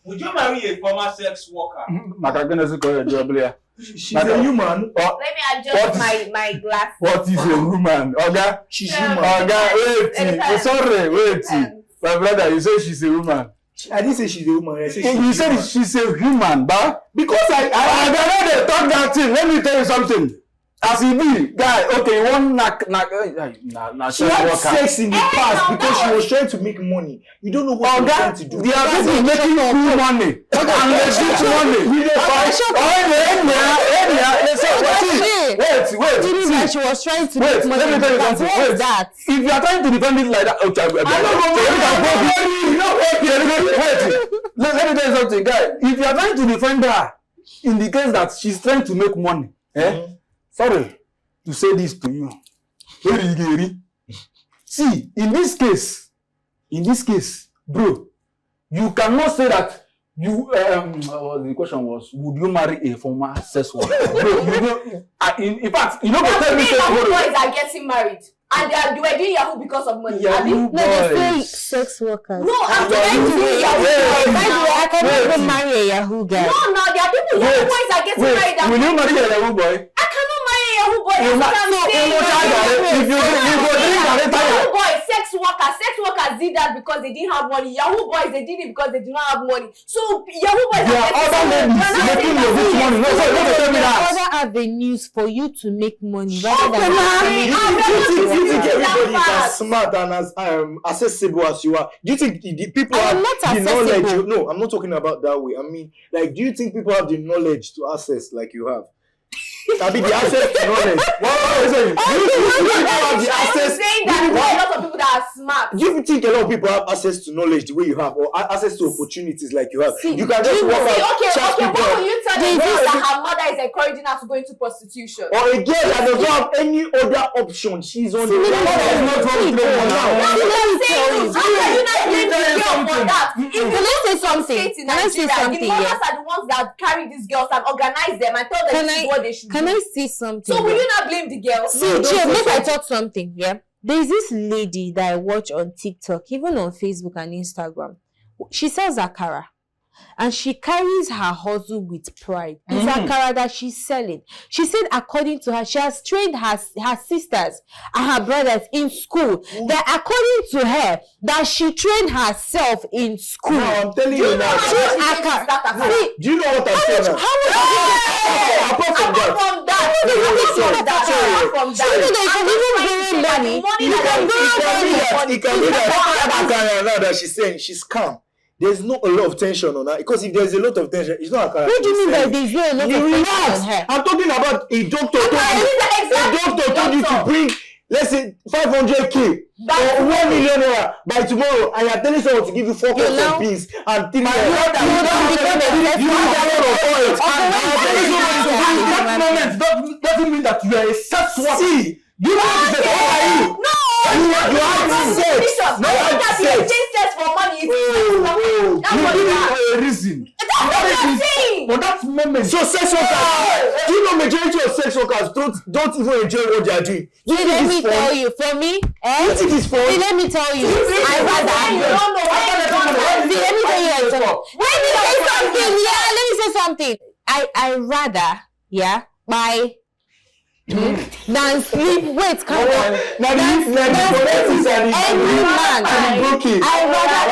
Would you marry a former sex worker? She's a human. Let me adjust my glasses. What is a woman? Oga, She's human. Oga, wait. Sorry, wait. My brother, you say she's a woman. I didn't say she's a woman. I said You said she's a human, but because I talk that thing. Let me tell you something. As he be, guy, okay, one she had sex in the past because she was trying to make money. You don't know what she's trying to do. They are people making cool money. And legit money. Wait. She was trying to make money. Let me tell you something. Wait. If you are trying to defend it like that, let me tell you something, guy. If you are trying to defend her in the case that she's trying to make money, sorry to say this to you. See, in this case, bro, you cannot say that you the question was, would you marry a former sex worker? Bro, in fact, you know what tell me boys are getting married and they were doing Yahoo because of money. No, they say sex workers. No, I'm trying to do Yahoo. I can't even marry a Yahoo guy. No, there are people, Yahoo boys are getting married. Will you marry a Yahoo boy? I cannot marry a Yahoo boy. That's what I'm saying. Yahoo boys, sex workers did that because they didn't have money. Yahoo boys, they did it because they do not have money. So Yahoo boys are making money. No, tell me that. Other avenues for you to make money rather than do you think everybody is as smart and as accessible as you are? Do you think the people have the knowledge? No, I'm not talking about that way. I mean, like, do you think people have the knowledge to access like you have? I mean, the access to knowledge. What is it? Do you think people have the access? Saying that there are a lot of people that are smart. Do you think a lot of people have access to knowledge the way you have, or access to opportunities like you have? You can just walk out. Okay. What will you tell the girl that her mother is encouraging her to go into prostitution? Or a girl that doesn't have any other option? She's on the How can you not blame the girl for that? If you say something, the mothers are the ones that carry these girls and organize them and tell them this is what they should do. Can I say something? So will you not blame the girl? See, make I talk something, yeah? There's this lady that I watch on TikTok, even on Facebook and Instagram. She sells akara. And she carries her hustle with pride. It's akara that she's selling. She said, according to her, she has trained her sisters and her brothers in school. That according to her, that she trained herself in school. No, I'm telling you now. Do you know what I'm saying? Apart from that, it can be that she's saying she's calm. There's not a lot of tension on her, because if there's a lot of tension, it's not a character. What do you mean that there's not a lot of tension on her? I'm talking about a doctor told you to bring, let's say, 500k or 1 million naira by tomorrow, and you're telling someone to give you 4 cups of beans and 3 that moment doesn't mean that you are a sex worker. See, you know what is it? No! You have sex. No, that you exchange sex for money. That's what you have. A reason. That's what I'm saying. For that moment. So sex workers, do you know majority of sex workers don't even enjoy what they are doing? Let me tell you, for me, you think it's fun? Let me tell you, I rather. Let me tell you something. I rather, buy than sleep. Wait, come on. Any man. I rather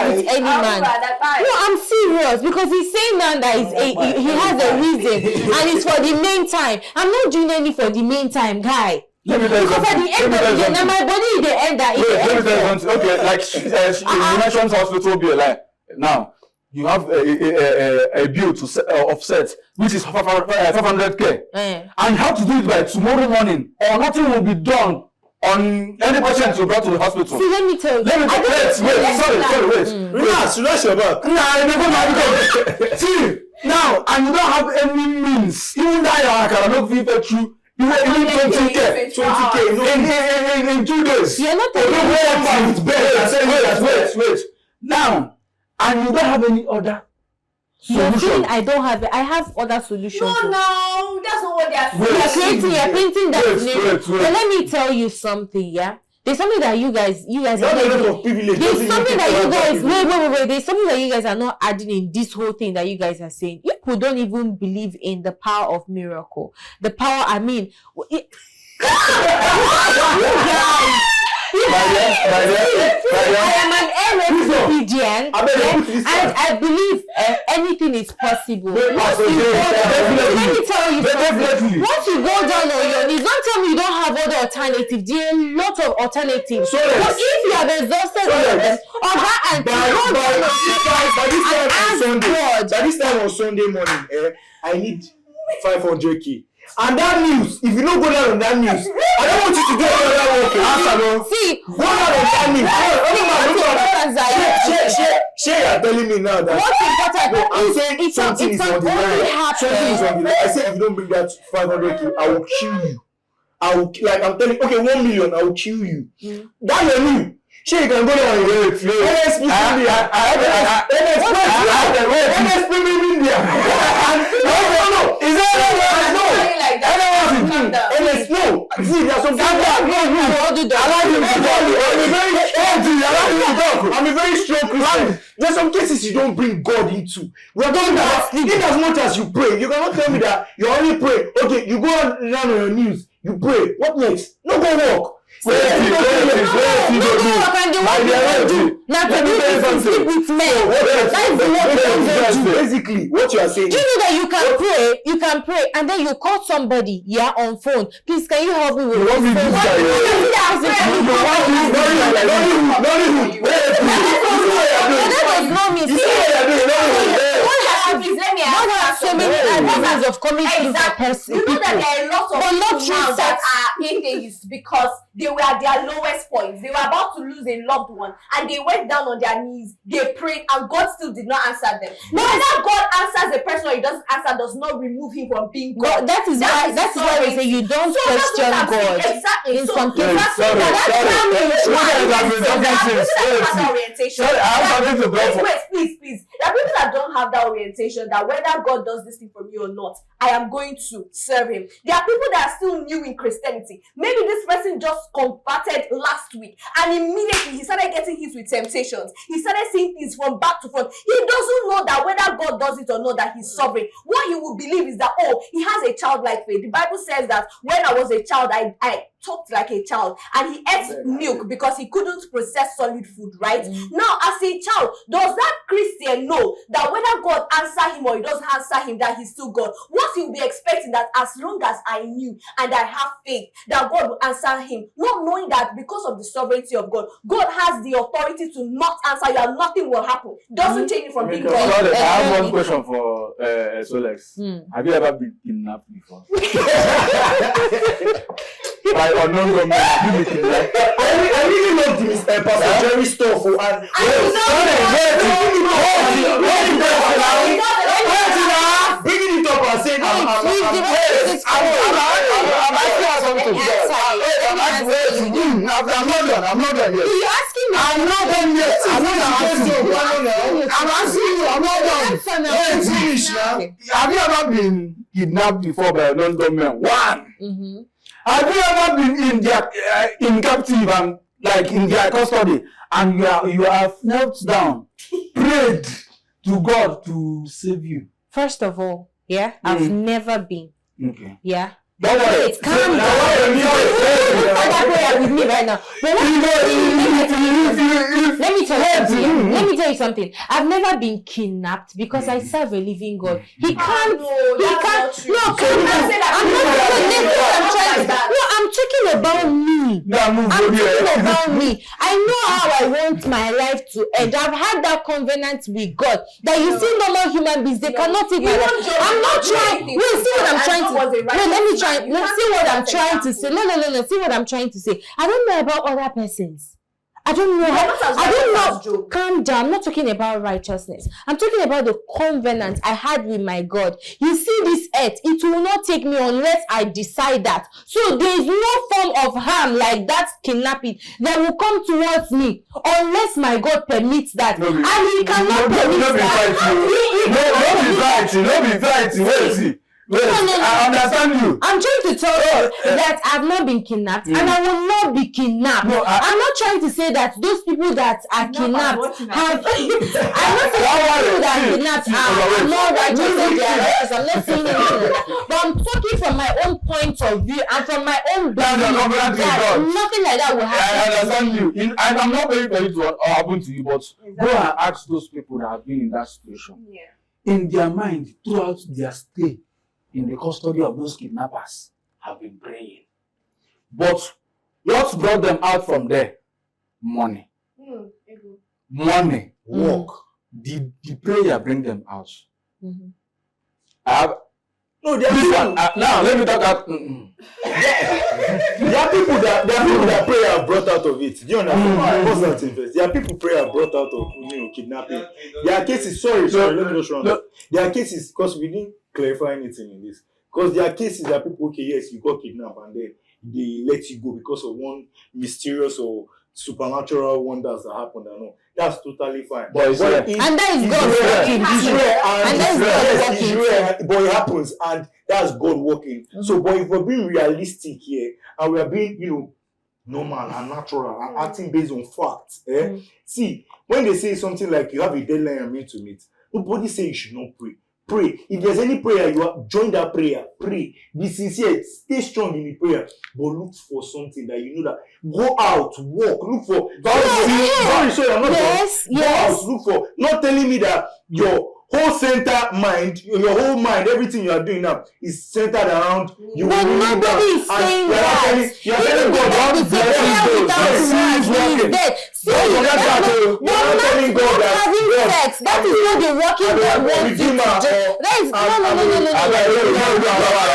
sleep with any man. No, I'm serious, because he's saying now that he has a reason and it's for the main time. I'm not doing any for the main time, guy. Because at the end of the day, now my body is the end that it. Okay, like you mentioned hospital bill, like now. You have a bill to offset, which is 500k, and you have to do it by tomorrow morning, or nothing will be done on any patient you brought to the hospital. See, let me tell you. Wait. Relax your back. See, now, and you don't have any means, even that you cannot give through. Even 20k in 2 days. You're not Wait. Now. And you don't have any other solution. I don't have it. I have other solutions. No, that's not what they are saying. You're painting that scenario. But let me tell you something, There's something that you guys You have a lot of privilege. there's something that you guys wait. There's something that you guys are not adding in this whole thing that you guys are saying. You people don't even believe in the power of miracle. The power, I mean, you guys. I am an RFPDN, and I believe anything is possible. Let me tell you something. Once you go down on your knees, don't tell me you don't have other alternatives. There are a lot of alternatives. But if you have exhausted all of them, by this time on Sunday morning, I need 500k. And that news, if you don't go down on that news, I don't want you to do another work. See, go down on that news. Share, you're telling me now that what's important? I'm saying something is on the line. Something is on the line. I said if you don't bring that 500k, I will kill you. I'm telling you, okay, 1 million, I will kill you. That's your new. Sure, you can go down and wait. See, there's some I'm a very strong Christian. There's some cases you don't bring God into. We're talking about in as much as you pray. You cannot tell me that you only pray. Okay, you go down on your knees, you pray. What next? No, go walk. Now to sleep with men. Basically, what you are saying. Do you know that you can pray, and then you call somebody, on phone. Please, can you help me with this? God has so many avenues of coming through the person. You know that there are lots of people that are atheists because they were at their lowest points. They were about to lose a loved one, and they went down on their knees. They prayed, and God still did not answer them. Whether God answers a person or He doesn't answer does not remove Him from being God. That is why we say you don't question God. Exactly. In some cases, Please. There are people that don't have that orientation that whether God does this thing for me or not, I am going to serve Him. There are people that are still new in Christianity. Maybe this person just converted last week, and immediately he started getting hit with temptations. He started seeing things from back to front. He doesn't know that whether God does it or not, that He's sovereign. What he will believe is that, he has a childlike faith. The Bible says that when I was a child, I talked like a child, and he ate milk because he couldn't process solid food, right? Now, as a child, does that Christian know that whether God answer him or He doesn't answer him, that He's still God? What he will be expecting that as long as I knew and I have faith that God will answer him, not knowing that because of the sovereignty of God, God has the authority to not answer you and nothing will happen. Doesn't change it from being God. Sorry, I have one question for Solex. Have you ever been kidnapped before? By unknown government, have you been kidnapped? I really love this Pastor Jerry stuff. Bringing it up and saying, I'm not done yet. You're asking me. I'm not done yet. I'm asking you. I'm not done. Let's finish now. Have you ever been kidnapped before by unknown government? One. Have you ever been in captive and like in their custody, and you have knelt down, prayed to God to save you? First of all, I've never been. Okay. Yeah. Don't worry. Wait, calm down. With me right now. Let me tell you something. I've never been kidnapped because I serve a living God. He can't. I'm talking about me. I know how I want my life to end. I've had that covenant with God that you see normal human beings, they cannot take my life. I'm not trying. See what I'm trying to. Let me try. Let's see what I'm trying to say. No. See what I'm trying to say. I don't know about other persons. I don't know. Calm down. I'm not talking about righteousness. I'm talking about the covenant I had with my God. You see this earth, it will not take me unless I decide that. So there is no form of harm like that kidnapping that will come towards me unless my God permits that. And He cannot permit that. I understand you. I'm trying to tell you that I've not been kidnapped and I will not be kidnapped. No, I'm not trying to say that those people that are kidnapped have. I'm not saying people that are kidnapped are not righteous and they are righteous. I'm not saying anything like that. But I'm talking from my own point of view and from my own belief that nothing like that will happen. I understand you. And I'm not very for it to happen to you, but go and ask those people that have been in that situation. Yeah. In their mind, throughout their stay in the custody of those kidnappers, have been praying. But what brought them out from there? Money. Money. Work. Did the prayer bring them out? Mm-hmm. No, there are people. Now let me talk about. There are people that prayer brought out of it. Do you understand? What's that invest? There are people prayer brought out of kidnapping. There are cases. Sorry. Let me just run. There are cases because we didn't clarify anything in this. Because there are cases that people, okay, yes, you got kidnapped and then they let you go because of one mysterious or supernatural wonders that happened and all. That's totally fine. But and that is God working. It's rare, but it happens, and that's God working. Mm-hmm. So, but if we're being realistic here, and we're being, normal and natural and acting based on facts, see, when they say something like you have a deadline you're meant to meet, nobody say you should not pray. Pray. If there's any prayer, you have join that prayer. Pray. Be sincere. Stay strong in the prayer. But look for something that you know that. Go out, walk, look for. Sorry, I'm not. Yes. Go out, look for. Not telling me that your whole center mind, your whole mind, everything you are doing now is centered around you. But nobody is saying that. You're telling God, God bless you. That is not the working God wants you to do. That is no.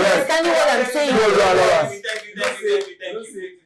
Understanding what I'm saying. Thank you.